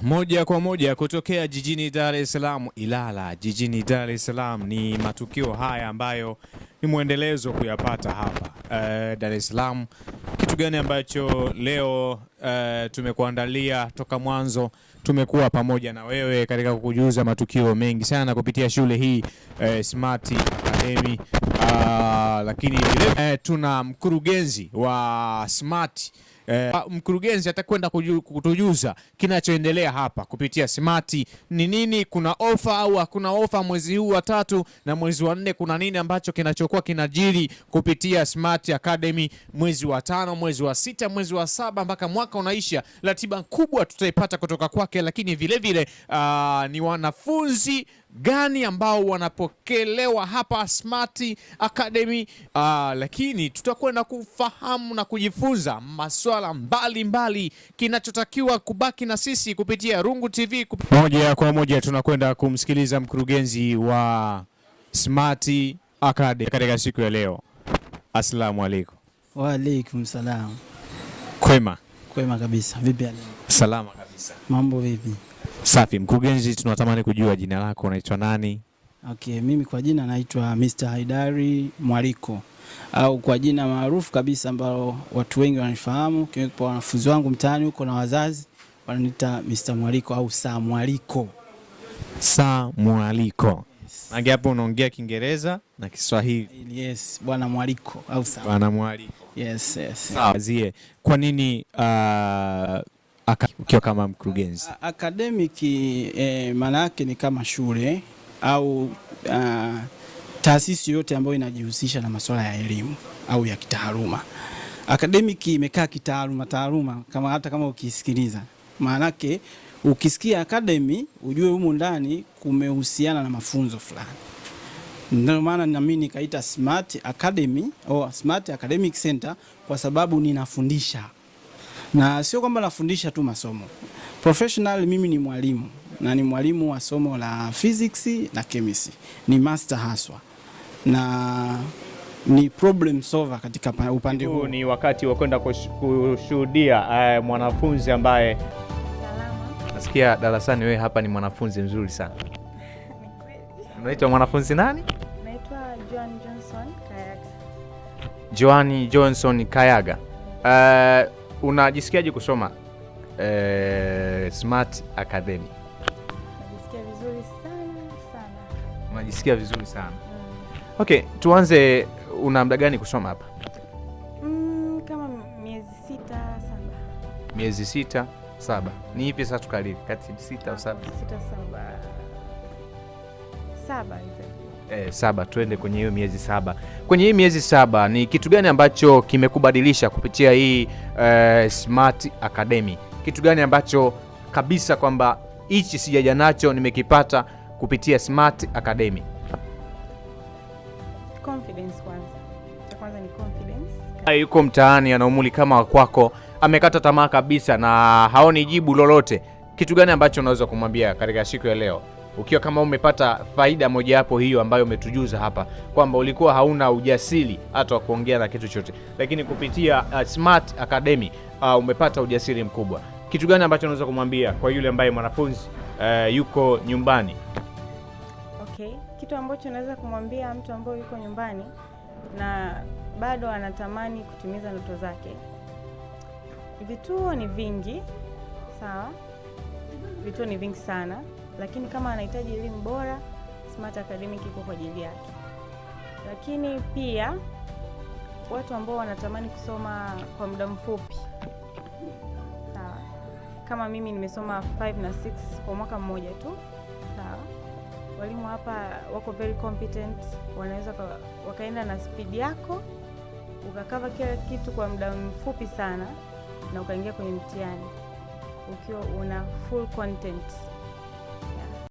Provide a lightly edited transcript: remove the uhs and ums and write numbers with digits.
Moja kwa moja kutokea jijini Dar es Salaam, Ilala, jijini Dar es Salaam. Ni matukio haya ambayo ni muendelezo kuyapata hapa Dar es Salaam. Kitu gani ambacho leo tumekuandalia toka mwanzo? Tumekuwa pamoja na wewe katika kukujuza matukio mengi sana kupitia shule hii Smart Academy, lakini vile tuna mkurugenzi wa Smart. Mkurugenzi atakwenda kutujuza kinachoendelea hapa kupitia Smart. Ni nini, kuna ofa au hakuna ofa mwezi huu wa 3 na mwezi wa 4? Kuna nini ambacho kinachokuwa kinajiri kupitia Smart Academy mwezi wa 5, mwezi wa 6, mwezi wa 7 mpaka mwaka unaisha? Ratiba kubwa tutaipata kutoka kwake, lakini vile vile ni wanafunzi gani ambao wanapokelewa hapa Smart Academy, lakini tutakwenda kufahamu na kujifunza masuala mbalimbali. Kinachotakiwa kubaki na sisi kupitia Rungu TV. Moja kwa moja tunakwenda kumsikiliza mkurugenzi wa Smart Academy katika siku ya leo. Asalamu alaykum. Wa alaykum salam. Kwema? Kwema kabisa. Vipi leo? Salama kabisa. Mambo vipi? Safi. Mkurugenzi, tunatamani kujua jina lako, unaitwa nani? Okay, mimi kwa jina naitwa Mr. Haidari Mwaliko, au kwa jina maarufu kabisa ambalo watu wengi wanafahamu, kwa wanafunzi wangu mtaani huko na wazazi wananiita Mr. Mwaliko au Sa Mwaliko. Sa Mwaliko. Nange hapo unaongea Kiingereza na Kiswahili. Yes, bwana Mwaliko au Sa. Bwana Mwaliko. Yes. Zie, kwa nini ukiwa kama mkurugenzi? Academic maana yake ni kama shule au taasisi yote ambayo inajihusisha na masuala ya elimu au ya kitaaluma. Academic imekaa kitaaluma kama hata kama ukisikiliza. Maana yake ukisikia academy ujue humu ndani kumehusiana na mafunzo fulani. Ndio maana na mimi nikaita Smart Academy au Smart Academic Center, kwa sababu ninafundisha. Na sio kwamba nafundisha tu masomo. Professional mimi ni mwalimu, na ni mwalimu wa somo la physics na chemistry. Ni master haswa. Na ni problem solver katika upande huu. Ni wakati wa kwenda kushuhudia mwanafunzi ambaye nasikia darasani wewe hapa ni mwanafunzi mzuri sana. Unaitwa mwanafunzi nani? Naitwa Joan Johnson Kayaga. Joan Johnson Kayaga. Unajisikiaje kusoma Smart Academy? Najisikia vizuri sana. Unajisikia vizuri sana. Okay, tuanze, una muda gani kusoma hapa? Kama miezi 6, 7. Miezi 6, 7. Ni ipi sasa tukalili? Kati 6 au 7? 6, 7. 7. 7, twende kwenye hiyo miezi 7. Kwenye hii miezi 7 ni kitu gani ambacho kimekubadilisha kupitia hii Smart Academy? Kitu gani ambacho kabisa kwamba hichi sijaja nacho nimekipata kupitia Smart Academy? Confidence kwanza. Kwanza ni confidence. Yuko mtaani anaumuli kama kwako, amekata tamaa kabisa na haoni jibu lolote. Kitu gani ambacho unaweza kumwambia katika siku ya leo? Ukiwa kama umepata faida moja hapo hiyo ambayo umetujuza hapa kwamba ulikuwa hauna ujasiri hata wa kuongea na kitu chote, lakini kupitia Smart Academy umepata ujasiri mkubwa. Kitu gani ambacho unaweza kumwambia kwa yule ambaye mwanafunzi yuko nyumbani? Okay, kitu ambacho naweza kumwambia mtu ambaye yuko nyumbani na bado anatamani kutimiza ndoto zake, vituo ni vingi, sawa? Vituo ni vingi sana, lakini kama anahitaji elimu bora, Smart Academy iko kwa ajili yake. Lakini pia watu ambao wanatamani kusoma kwa muda mfupi, sawa, kama mimi nimesoma 5 na 6 kwa mwaka mmoja tu, sawa. Walimu hapa wako very competent, wanaweza wakaenda na speed yako, ukakava kila kitu kwa muda mfupi sana na ukaingia kwenye mtihani ukiwa una full content.